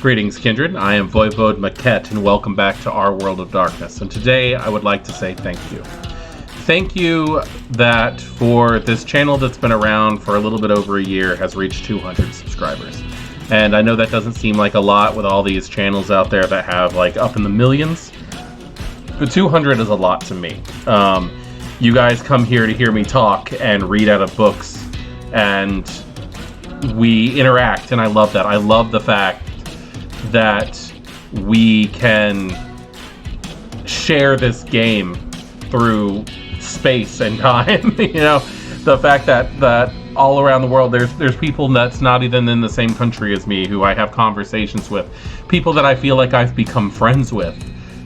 Greetings, Kindred. I am Voivode Maquette, and welcome back to our World of Darkness. And today I would like to say thank you. Thank you that for this channel that's been around for a little bit over a year has reached 200 subscribers. And I know that doesn't seem like a lot with all these channels out there that have like up in the millions, but 200 is a lot to me. You guys come here to hear me talk and read out of books, and we interact, and I love that. I love the fact that we can share this game through space and time. You know, the fact that all around the world there's people that's not even in the same country as me who I have conversations with, people that I feel like I've become friends with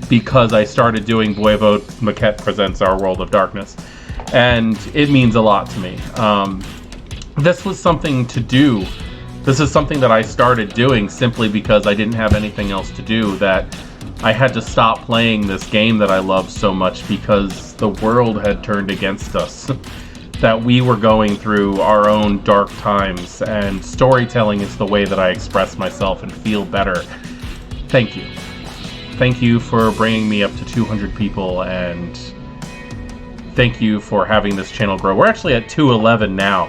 because I started doing Voivode Maquette Presents Our World of Darkness, and it means a lot to me. This was something to do. This is something that I started doing simply because I didn't have anything else to do, that I had to stop playing this game that I love so much because the world had turned against us, that we were going through our own dark times, and storytelling is the way that I express myself and feel better. Thank you. Thank you for bringing me up to 200 people, and thank you for having this channel grow. We're actually at 211 now.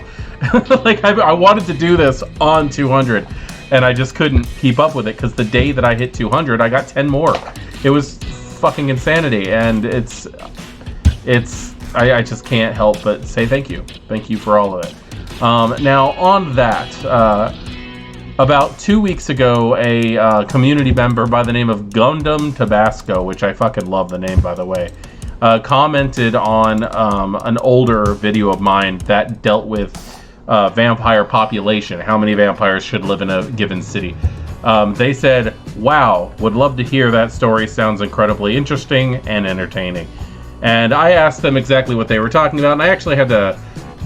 Like, I wanted to do this on 200, and I just couldn't keep up with it because the day that I hit 200, I got 10 more. It was fucking insanity, and I just can't help but say thank you. Thank you for all of it. Now, on that, about 2 weeks ago, a community member by the name of Gundam Tabasco, which I fucking love the name, by the way, commented on an older video of mine that dealt with vampire population, how many vampires should live in a given city. They said, wow, would love to hear that story, sounds incredibly interesting and entertaining. And I asked them exactly what they were talking about, and I actually had to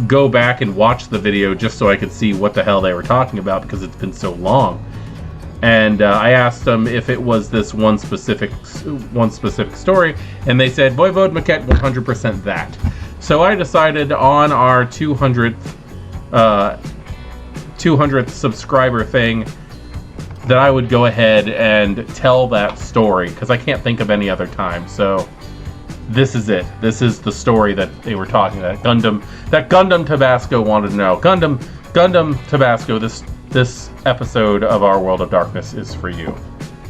go back and watch the video just so I could see what the hell they were talking about because it's been so long. And I asked them if it was this one specific story, and they said, Voivode Maquette, 100% that. So I decided on our 200th subscriber thing that I would go ahead and tell that story because I can't think of any other time. So this is it. This is the story that they were talking about. Gundam Tabasco wanted to know. Gundam Tabasco, this episode of Our World of Darkness is for you,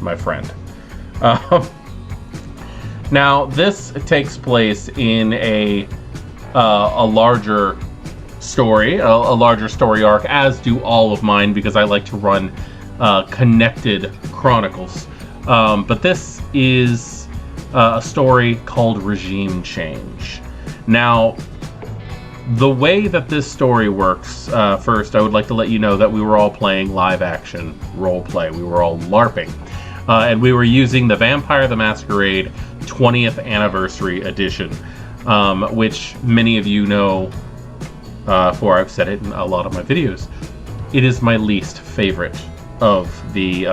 my friend. Now, this takes place in a larger story, a larger story arc, as do all of mine because I like to run connected chronicles. But this is a story called Regime Change. Now, the way that this story works, first, I would like to let you know that we were all playing live-action role-play. We were all LARPing. And we were using the Vampire the Masquerade 20th Anniversary Edition, which many of you know, for I've said it in a lot of my videos. It is my least favorite of the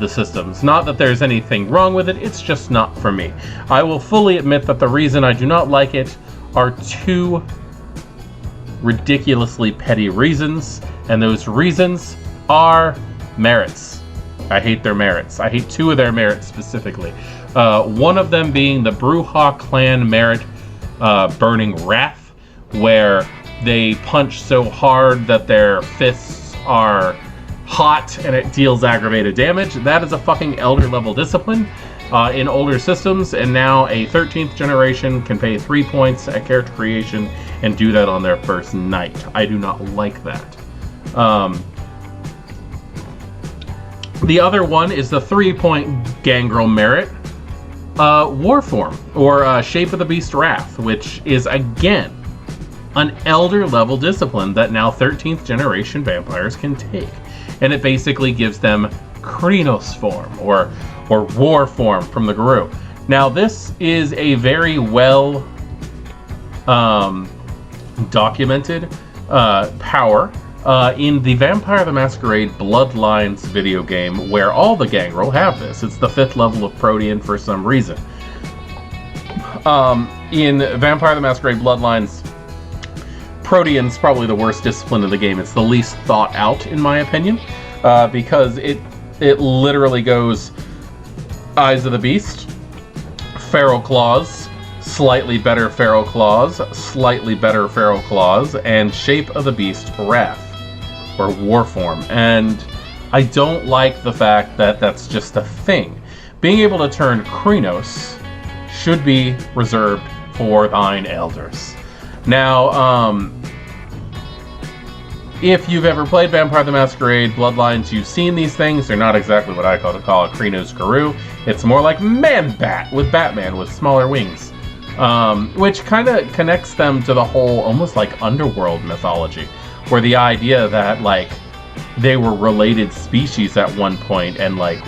systems. Not that there's anything wrong with it, it's just not for me. I will fully admit that the reason I do not like it are two ridiculously petty reasons, and those reasons are merits. I hate their merits. I hate two of their merits specifically. One of them being the Bruja clan merit, Burning Wrath, where they punch so hard that their fists are hot and it deals aggravated damage. That is a fucking elder level discipline in older systems, and now a 13th generation can pay 3 points at character creation and do that on their first night. I do not like that. The other one is the 3-point Gangrel merit, Warform, or Shape of the Beast Wrath, which is again an elder level discipline that now 13th generation vampires can take. And it basically gives them Krynos form, or war form from the Guru. Now, this is a very well documented power in the Vampire the Masquerade Bloodlines video game, where all the Gangrel have this. It's the 5th level of Protean for some reason. In Vampire the Masquerade Bloodlines, Protean's probably the worst discipline in the game. It's the least thought out, in my opinion, because it it literally goes Eyes of the Beast, Feral Claws, slightly better Feral Claws, slightly better Feral Claws, and Shape of the Beast Wrath, or Warform. And I don't like the fact that that's just a thing. Being able to turn Krynos should be reserved for thine elders. Now, if you've ever played Vampire the Masquerade Bloodlines, you've seen these things. They're not exactly what I call a Krynos Guru. It's more like Man-Bat with Batman with smaller wings, which kind of connects them to the whole almost like underworld mythology, where the idea that like they were related species at one point, and like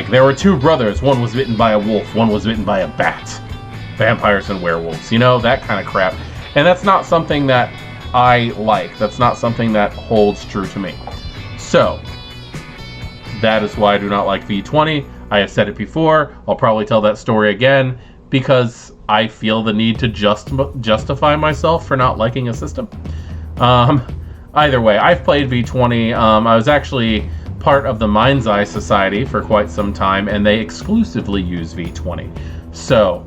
there were two brothers, one was bitten by a wolf, one was bitten by a bat. Vampires and werewolves, you know, that kind of crap. And that's not something that I like. That's not something that holds true to me. So, that is why I do not like V20. I have said it before. I'll probably tell that story again, because I feel the need to justify myself for not liking a system. Either way, I've played V20. I was actually part of the Mind's Eye Society for quite some time, and they exclusively use V20. So,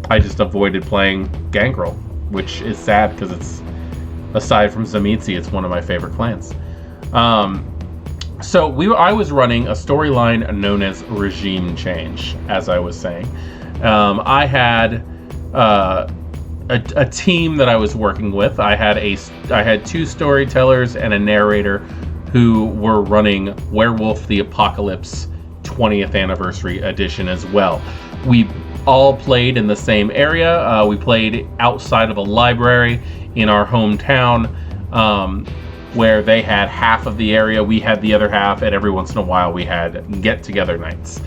I just avoided playing Gangrel, which is sad because it's, aside from Zamitzi, it's one of my favorite clans. So I was running a storyline known as Regime Change, as I was saying. I had a team that I was working with. I had two storytellers and a narrator who were running Werewolf the Apocalypse 20th Anniversary Edition as well. We all played in the same area. We played outside of a library in our hometown, where they had half of the area, we had the other half, and every once in a while we had get-together nights.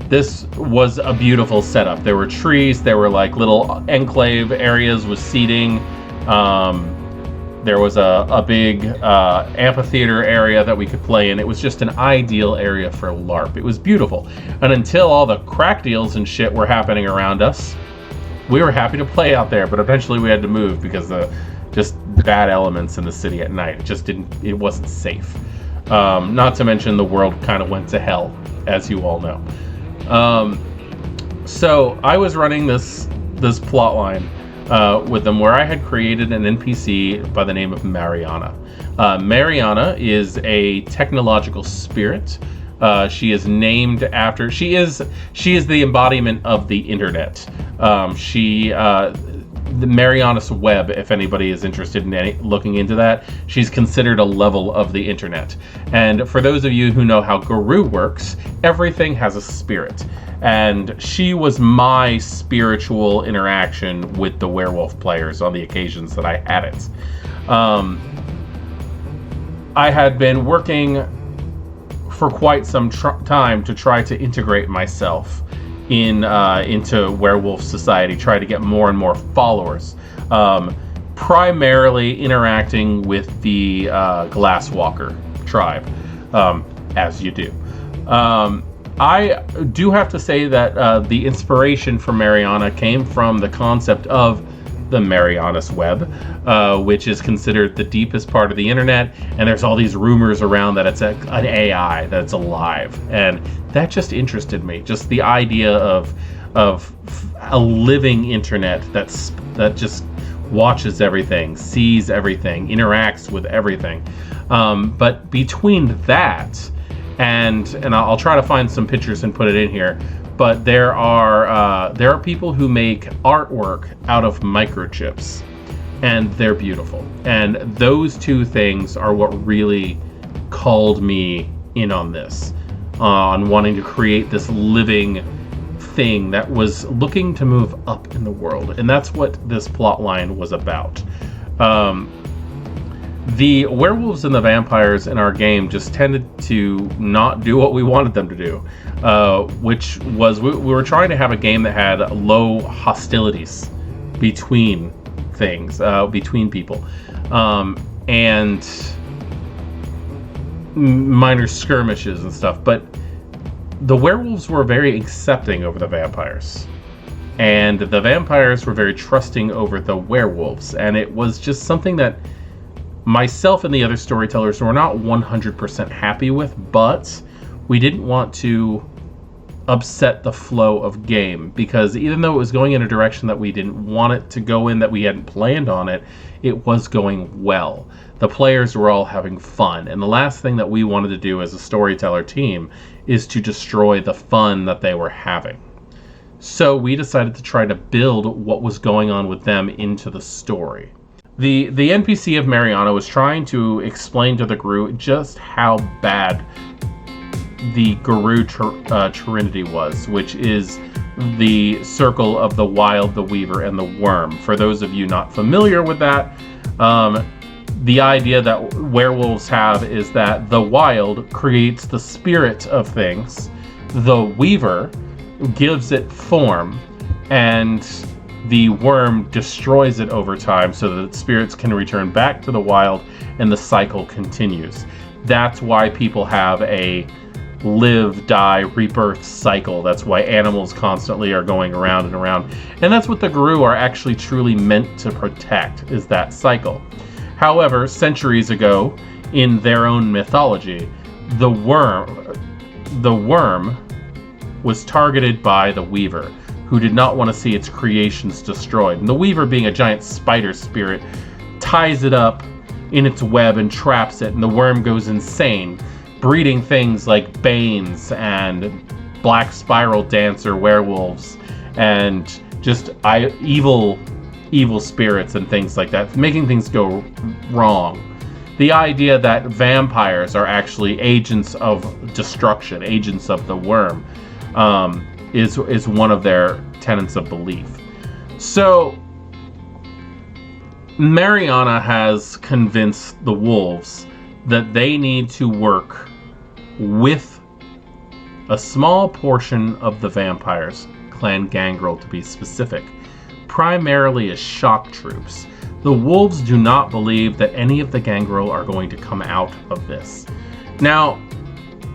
This was a beautiful setup. There were trees, there were like little enclave areas with seating. There was a big amphitheater area that we could play in. It was just an ideal area for LARP. It was beautiful. And until all the crack deals and shit were happening around us, we were happy to play out there, but eventually we had to move because of just bad elements in the city at night. It wasn't safe. Not to mention the world kind of went to hell, as you all know. So I was running this plot line with them, where I had created an NPC by the name of Mariana. Mariana is a technological spirit. She is named after, she is the embodiment of the internet. The Marianas Web, if anybody is interested in looking into that, she's considered a level of the internet. And for those of you who know how Guru works, everything has a spirit. And she was my spiritual interaction with the werewolf players on the occasions that I had it. I had been working for quite some time to try to integrate myself into Werewolf Society, try to get more and more followers, primarily interacting with the Glasswalker tribe, as you do. I do have to say that the inspiration for Mariana came from the concept of the Marianas Web, which is considered the deepest part of the internet, and there's all these rumors around that it's an AI, that it's alive, and that just interested me. Just the idea of a living internet that just watches everything, sees everything, interacts with everything. But between that and I'll try to find some pictures and put it in here, but there are people who make artwork out of microchips, and they're beautiful. And those two things are what really called me in on this, on wanting to create this living thing that was looking to move up in the world. And that's what this plot line was about. The werewolves and the vampires in our game just tended to not do what we wanted them to do, which was we were trying to have a game that had low hostilities between things, between people, and minor skirmishes and stuff. But the werewolves were very accepting over the vampires, and the vampires were very trusting over the werewolves, and it was just something that myself and the other storytellers were not 100% happy with, but we didn't want to upset the flow of game, because even though it was going in a direction that we didn't want it to go in, that we hadn't planned on it, it was going well. The players were all having fun, and the last thing that we wanted to do as a storyteller team is to destroy the fun that they were having. So we decided to try to build what was going on with them into the story. The NPC of Mariana was trying to explain to the Gru just how bad the Guru Trinity was, which is the circle of the Wild, the Weaver, and the Worm. For those of you not familiar with that, the idea that werewolves have is that the Wild creates the spirit of things, the Weaver gives it form, and the Worm destroys it over time so that spirits can return back to the Wild and the cycle continues. That's why people have a live, die, rebirth cycle. That's why animals constantly are going around and around. And that's what the Gru are actually truly meant to protect, is that cycle. However, centuries ago, in their own mythology, the worm was targeted by the Weaver, who did not want to see its creations destroyed. And the Weaver, being a giant spider spirit, ties it up in its web and traps it, and the worm goes insane, breeding things like Banes and Black Spiral Dancer werewolves and just evil spirits and things like that, making things go wrong. The idea that vampires are actually agents of destruction, agents of the worm, is one of their tenets of belief. So Mariana has convinced the wolves that they need to work with a small portion of the vampires, Clan Gangrel to be specific, primarily as shock troops. The wolves do not believe that any of the Gangrel are going to come out of this. Now,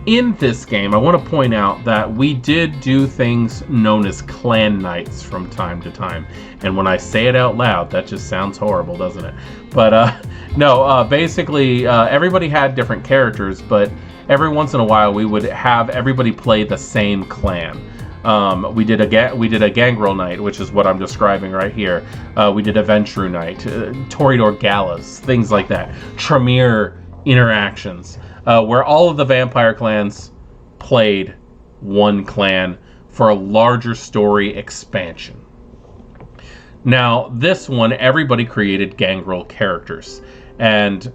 in this game, I want to point out that we did do things known as clan nights from time to time. And when I say it out loud, that just sounds horrible, doesn't it? But basically, everybody had different characters, but every once in a while we would have everybody play the same clan. We did a Gangrel night, which is what I'm describing right here. We did a Ventru night, Toreador galas, things like that. Tremere interactions, where all of the vampire clans played one clan for a larger story expansion. Now, this one, everybody created Gangrel characters, and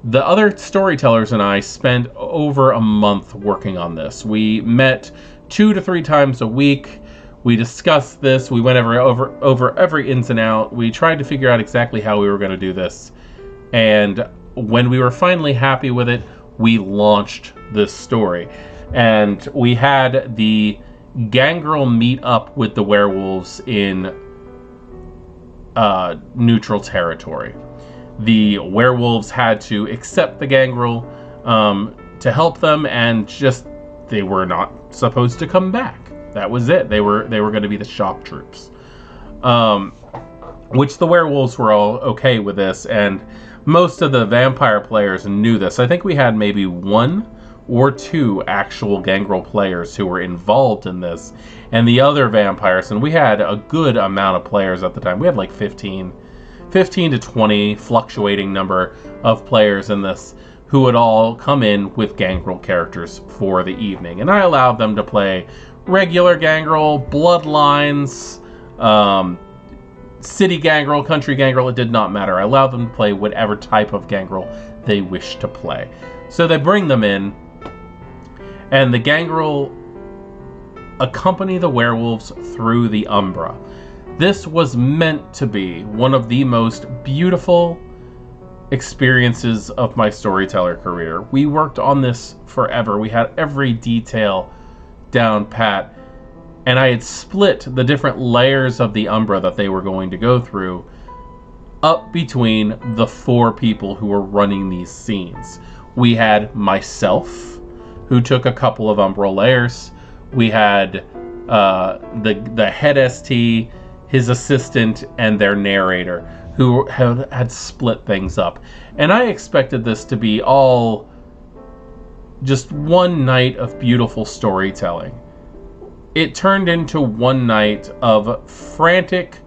the other storytellers and I spent over a month working on this. We met 2 to 3 times a week. We discussed this. We went over every ins and out. We tried to figure out exactly how we were going to do this. And when we were finally happy with it, we launched this story. And we had the Gangrel meet up with the werewolves in neutral territory. The werewolves had to accept the Gangrel to help them, and just they were not supposed to come back. That was it. They were going to be the shock troops, which the werewolves were all okay with this, and most of the vampire players knew this. I think we had maybe 1 or 2 actual Gangrel players who were involved in this, and the other vampires, and we had a good amount of players at the time. We had like 15 to 20, fluctuating number of players in this, who would all come in with Gangrel characters for the evening. And I allowed them to play regular Gangrel, Bloodlines, City Gangrel, Country Gangrel, it did not matter. I allowed them to play whatever type of Gangrel they wished to play. So they bring them in, and the Gangrel accompany the werewolves through the Umbra. This was meant to be one of the most beautiful experiences of my storyteller career. We worked on this forever. We had every detail down pat, and I had split the different layers of the Umbra that they were going to go through up between the 4 people who were running these scenes. We had myself, who took a couple of Umbra layers. We had the head ST, his assistant, and their narrator, who had split things up. And I expected this to be all just one night of beautiful storytelling. It turned into one night of frantic,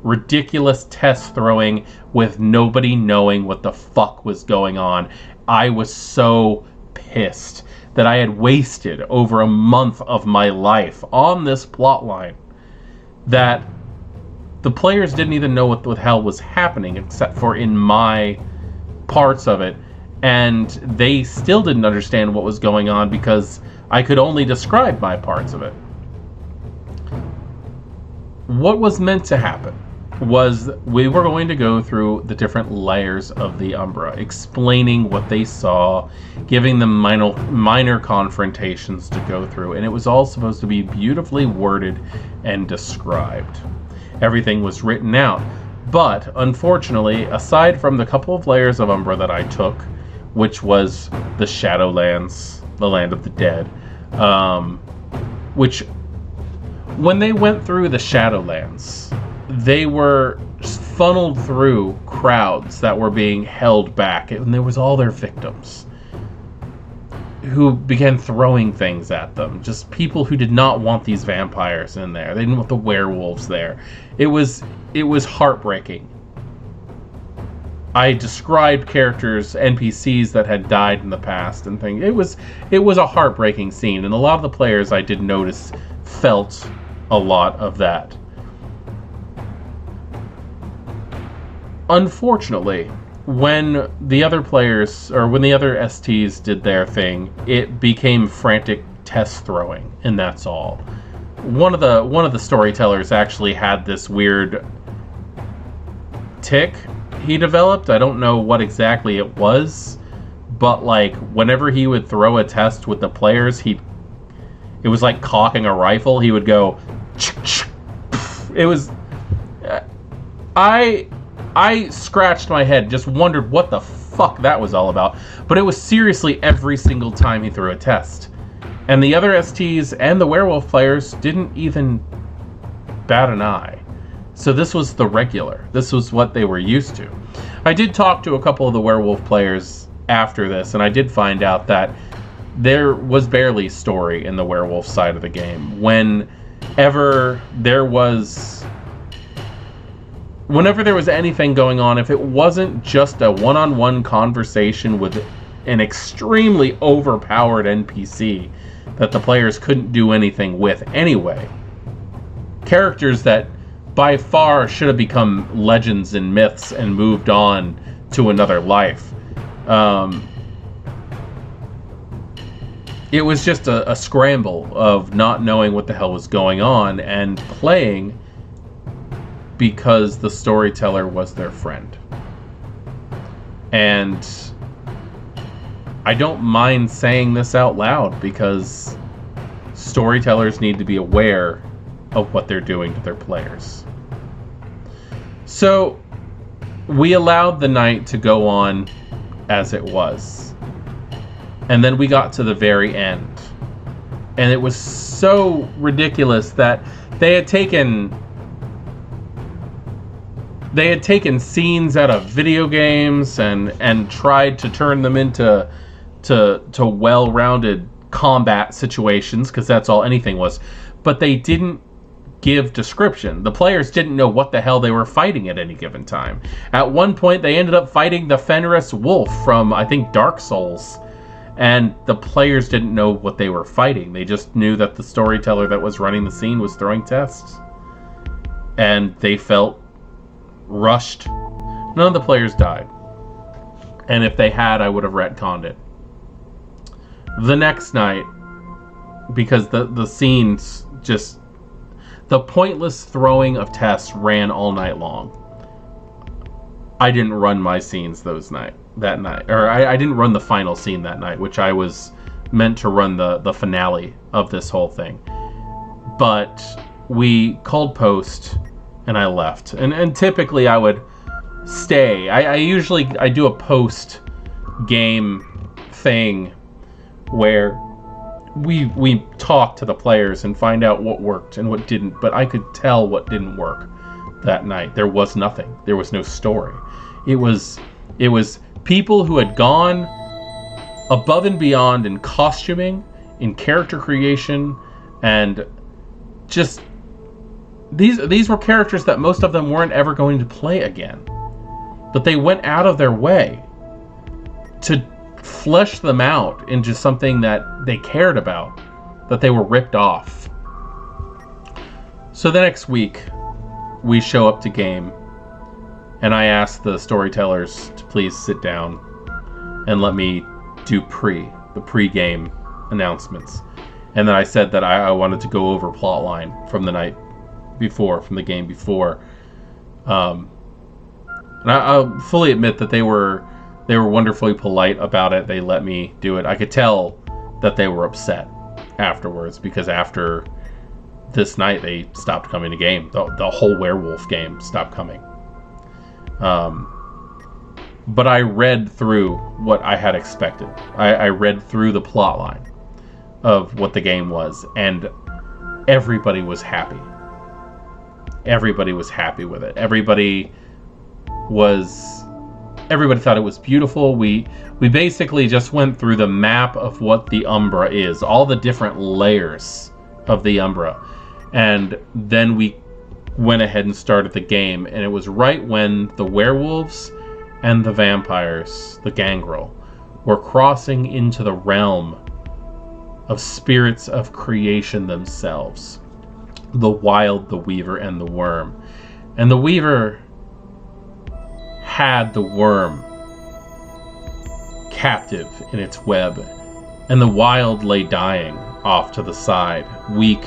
ridiculous test throwing with nobody knowing what the fuck was going on. I was so pissed that I had wasted over a month of my life on this plotline that the players didn't even know what the hell was happening except for in my parts of it, and they still didn't understand what was going on because I could only describe my parts of it. What was meant to happen was we were going to go through the different layers of the Umbra, explaining what they saw, giving them minor confrontations to go through, and it was all supposed to be beautifully worded and described. Everything was written out, but unfortunately, aside from the couple of layers of Umbra that I took, which was the Shadowlands, the Land of the Dead, which when they went through the Shadowlands, they were funneled through crowds that were being held back, and there was all their victims who began throwing things at them. Just people who did not want these vampires in there. They didn't want the werewolves there. It was heartbreaking. I described characters, NPCs that had died in the past and things. It was a heartbreaking scene, and a lot of the players I did notice felt a lot of that. Unfortunately, when the other players, or when the other STs did their thing, it became frantic test throwing, and that's all. One of the storytellers actually had this weird tick he developed. I don't know what exactly it was, but like whenever he would throw a test with the players, it was like cocking a rifle. He would go, it was, I scratched my head, just wondered what the fuck that was all about. But it was seriously every single time he threw a test. And the other STs and the werewolf players didn't even bat an eye. So this was the regular. This was what they were used to. I did talk to a couple of the werewolf players after this, and I did find out that there was barely story in the werewolf side of the game. Whenever there was anything going on, if it wasn't just a one-on-one conversation with an extremely overpowered NPC that the players couldn't do anything with anyway, characters that by far should have become legends and myths and moved on to another life, it was just a scramble of not knowing what the hell was going on and playing because the storyteller was their friend. And I don't mind saying this out loud because storytellers need to be aware of what they're doing to their players. So we allowed the night to go on as it was. And then we got to the very end. And it was so ridiculous that they had taken scenes out of video games and tried to turn them into well-rounded combat situations, because that's all anything was. But they didn't give description. The players didn't know what the hell they were fighting at any given time. At one point, they ended up fighting the Fenris Wolf from, I think, Dark Souls. And the players didn't know what they were fighting. They just knew that the storyteller that was running the scene was throwing tests. And they felt rushed. None of the players died. And if they had, I would have retconned it. The next night, because the scenes just... the pointless throwing of tests ran all night long. I didn't run my scenes that night. Or I didn't run the final scene that night, which I was meant to run the finale of this whole thing. But we called post, and I left. And typically I would stay. I usually do a post-game thing where we talk to the players and find out what worked and what didn't, but I could tell what didn't work that night. There was nothing. There was no story. It was people who had gone above and beyond in costuming, in character creation, and just these were characters that most of them weren't ever going to play again. But they went out of their way to flesh them out into something that they cared about, that they were ripped off. So the next week, we show up to game, and I asked the storytellers to please sit down and let me do the pre-game announcements. And then I said that I wanted to go over plotline from the night before, from the game before. And I'll fully admit that they were wonderfully polite about it. They let me do it. I could tell that they were upset afterwards, because after this night they stopped coming to game. The whole werewolf game stopped coming. But I read through what I had expected. I read through the plot line of what the game was, and everybody was happy. Everybody was happy with it. Everybody thought it was beautiful. We basically just went through the map of what the Umbra is, all the different layers of the Umbra. And then we went ahead and started the game, and it was right when the werewolves and the vampires, the gangrel, were crossing into the realm of spirits of creation themselves. The Wild, the Weaver, and the Worm. And the Weaver had the Worm captive in its web, and the Wild lay dying off to the side, weak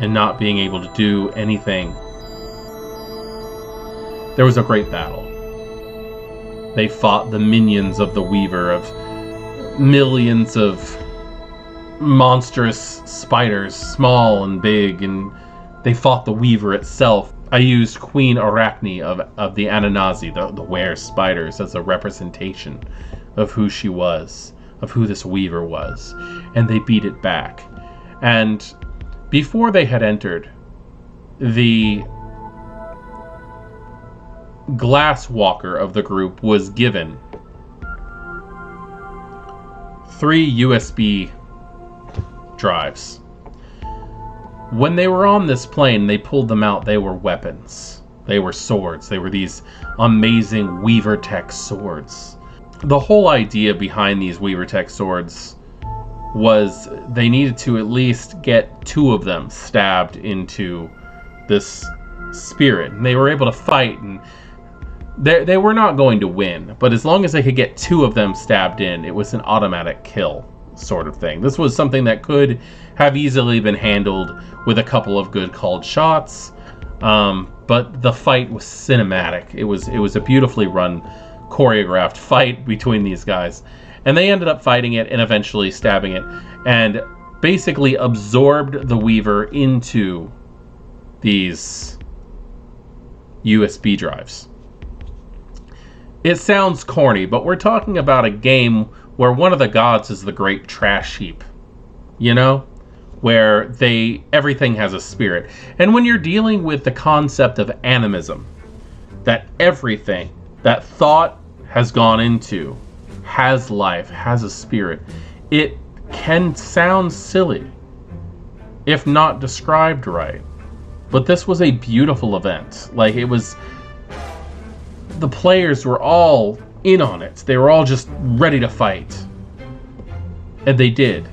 and not being able to do anything. There was a great battle. They fought the minions of the Weaver, of millions of monstrous spiders, small and big, and they fought the Weaver itself. I used Queen Arachne of the Anunnaki, the were spiders, as a representation of who she was, of who this Weaver was, and they beat it back. And before they had entered, the glass walker of the group was given 3 USB drives. When they were on this plane, they pulled them out. They were weapons. They were swords. They were these amazing Weaver Tech swords. The whole idea behind these Weaver Tech swords was they needed to at least get 2 of them stabbed into this spirit. And they were able to fight, and they were not going to win, but as long as they could get 2 of them stabbed in, it was an automatic kill sort of thing. This was something that could have easily been handled with a couple of good called shots, but the fight was cinematic. It was a beautifully run, choreographed fight between these guys, and they ended up fighting it and eventually stabbing it, and basically absorbed the Weaver into these USB drives. It sounds corny, but we're talking about a game where one of the gods is the great trash heap, you know, where everything has a spirit. And when you're dealing with the concept of animism, that everything that thought has gone into has life, has a spirit, it can sound silly if not described right. But this was a beautiful event. Like, it was, the players were all in on it. They were all just ready to fight. And they did.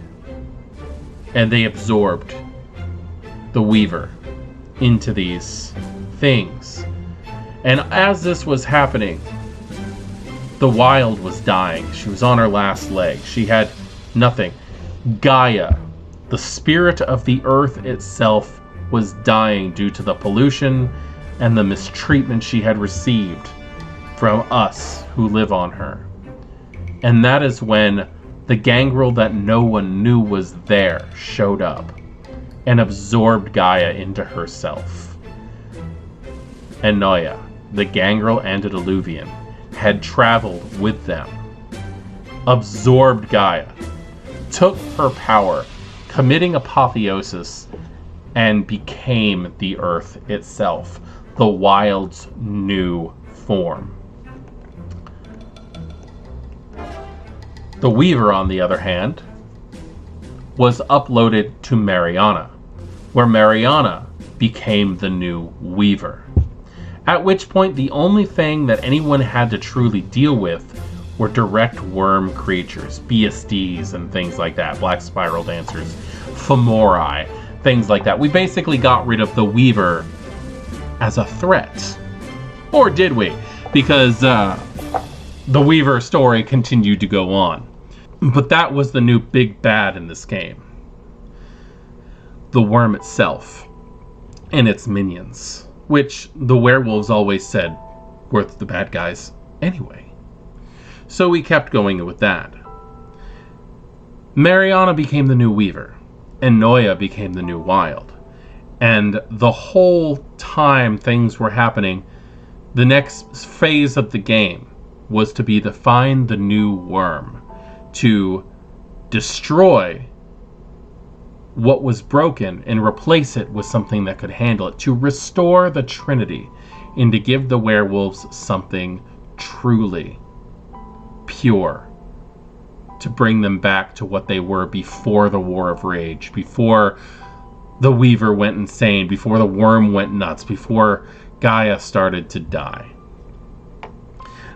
And they absorbed the Weaver into these things. And as this was happening, the Wild was dying. She was on her last leg. She had nothing. Gaia, the spirit of the earth itself, was dying due to the pollution and the mistreatment she had received from us who live on her. And that is when the gangrel that no one knew was there showed up and absorbed Gaia into herself. And Noia, the gangrel antediluvian, had traveled with them, absorbed Gaia, took her power, committing apotheosis, and became the earth itself. the wild's new form. The Weaver, on the other hand, was uploaded to Mariana, where Mariana became the new Weaver. At which point, the only thing that anyone had to truly deal with were direct worm creatures, BSDs and things like that, Black Spiral Dancers, Femori, things like that. We basically got rid of the Weaver as a threat. Or did we? Because the Weaver story continued to go on. But that was the new big bad in this game. The worm itself and its minions, which the werewolves always said were the bad guys anyway. So we kept going with that. Mariana became the new Weaver, and Noya became the new Wild. And the whole time things were happening, the next phase of the game was to find the new worm, to destroy what was broken and replace it with something that could handle it, to restore the Trinity, and to give the werewolves something truly pure, to bring them back to what they were before the War of Rage, before the Weaver went insane, before the worm went nuts, before Gaia started to die.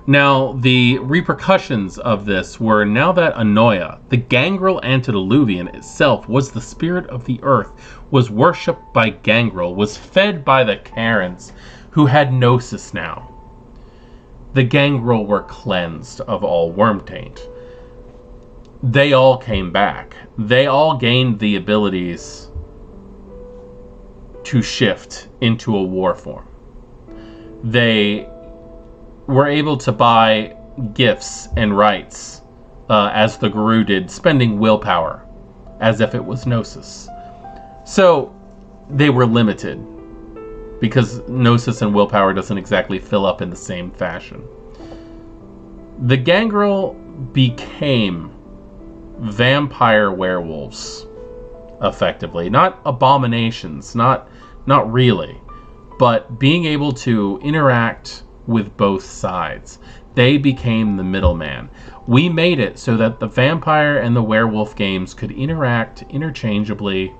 Now, the repercussions of this were, now that Anoia, the gangrel antediluvian itself, was the spirit of the earth, was worshipped by Gangrel, was fed by the Karens, who had Gnosis now. The Gangrel were cleansed of all worm taint. They all came back. They all gained the abilities to shift into a war form. They were able to buy gifts and rights, as the Guru did, spending willpower as if it was Gnosis. So they were limited, because Gnosis and willpower doesn't exactly fill up in the same fashion. The Gangrel became vampire werewolves, effectively. Not abominations, not really, but being able to interact with both sides. They became the middleman. We made it so that the vampire and the werewolf games could interact interchangeably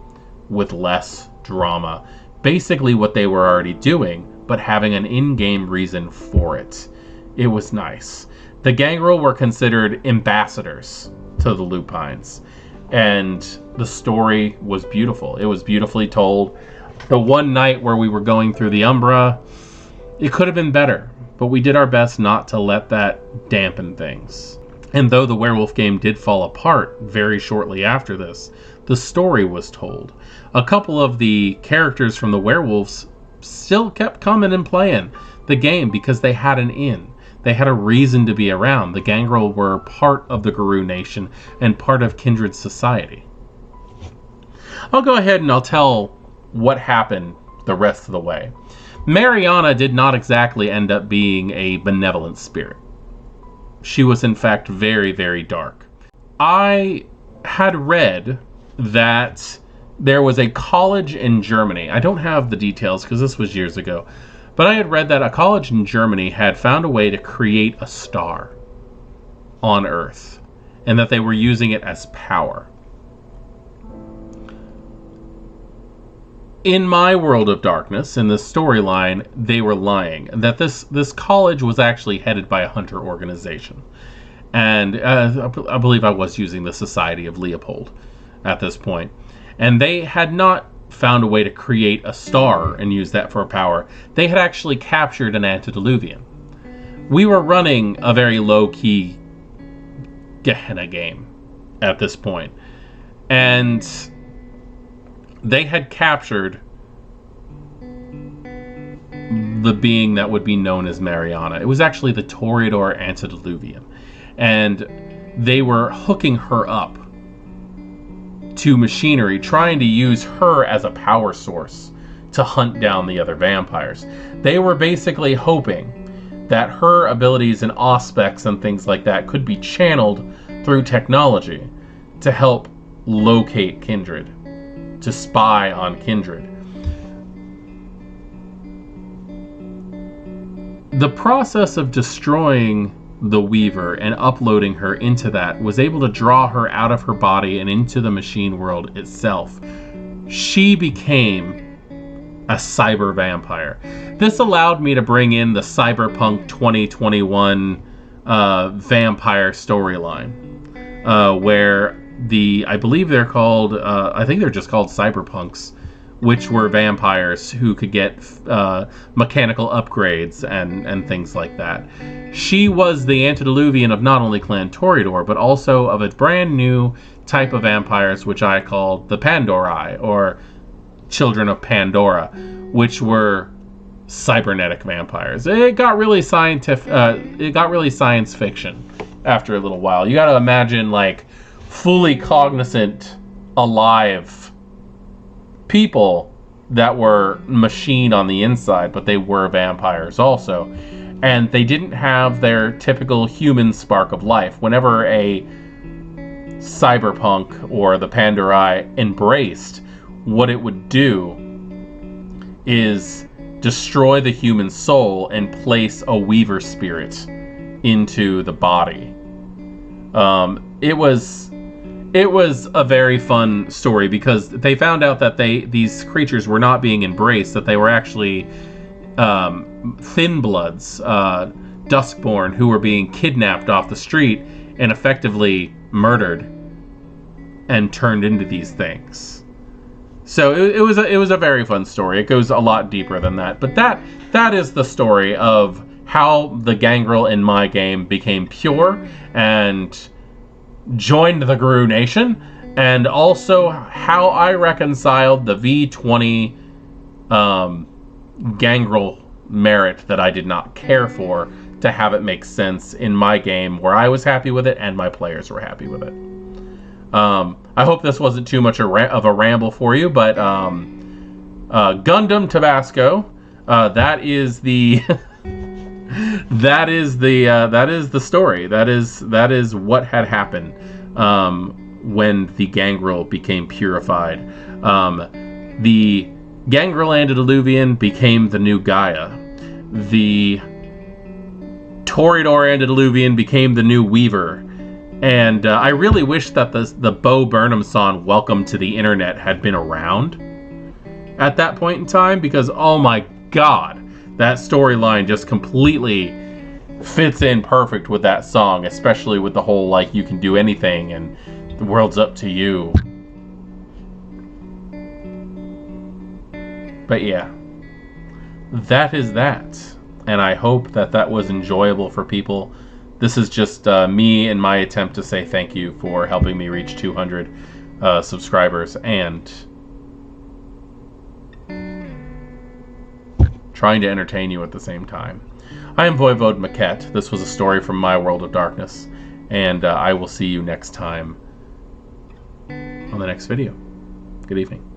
with less drama. Basically what they were already doing, but having an in-game reason for it. It was nice. The Gangrel were considered ambassadors to the Lupines, and the story was beautiful. It was beautifully told. The one night where we were going through the Umbra, it could have been better, but we did our best not to let that dampen things. And though the werewolf game did fall apart very shortly after this, the story was told. A couple of the characters from the werewolves still kept coming and playing the game because they had an in. They had a reason to be around. The Gangrel were part of the Guru Nation and part of Kindred society. I'll go ahead and I'll tell what happened the rest of the way. Mariana did not exactly end up being a benevolent spirit. She was in fact very, very dark. I had read that there was a college in Germany. I don't have the details because this was years ago. But I had read that a college in Germany had found a way to create a star on Earth, and that they were using it as power. In my world of darkness, in this storyline, they were lying. That this college was actually headed by a hunter organization. And I believe I was using the Society of Leopold at this point. And they had not found a way to create a star and use that for power. They had actually captured an antediluvian. We were running a very low-key Gehenna game at this point. And they had captured the being that would be known as Mariana. It was actually the Toreador Antediluvian. And they were hooking her up to machinery, trying to use her as a power source to hunt down the other vampires. They were basically hoping that her abilities and aspects and things like that could be channeled through technology to help locate Kindred, to spy on Kindred. the process of destroying the Weaver and uploading her into that was able to draw her out of her body and into the machine world itself. She became a cyber vampire. This allowed me to bring in the Cyberpunk 2021 vampire storyline, where I believe they're called, I think they're just called cyberpunks, which were vampires who could get mechanical upgrades and things like that. She was the antediluvian of not only Clan Toreador, but also of a brand new type of vampires, which I called the Pandorai, or Children of Pandora, which were cybernetic vampires. It got really scientific. It got really science fiction after a little while. You got to imagine like fully cognizant, alive people that were machine on the inside, but they were vampires also. And they didn't have their typical human spark of life. Whenever a cyberpunk or the Pandorai embraced, what it would do is destroy the human soul and place a Weaver spirit into the body. It was a very fun story because they found out that these creatures were not being embraced, that they were actually thin bloods, duskborn, who were being kidnapped off the street and effectively murdered and turned into these things. So it was a very fun story. It goes a lot deeper than that, but that is the story of how the Gangrel in my game became pure and joined the Gru Nation, and also how I reconciled the V20 Gangrel merit that I did not care for to have it make sense in my game where I was happy with it and my players were happy with it. I hope this wasn't too much of a ramble for you, but Gundam Tabasco, that is the that is the story. That is what had happened when the Gangrel became purified. The Gangrel Antediluvian became the new Gaia. The Toreador Antediluvian became the new Weaver. And I really wish that the Bo Burnham song "Welcome to the Internet" had been around at that point in time, because oh my god, that storyline just completely fits in perfect with that song, especially with the whole like you can do anything and the world's up to you. But yeah, that is that, and I hope that was enjoyable for people. This is just me and my attempt to say thank you for helping me reach 200 subscribers and trying to entertain you at the same time. I am Voivode Maquette. This was a story from my world of darkness, and I will see you next time on the next video. Good evening.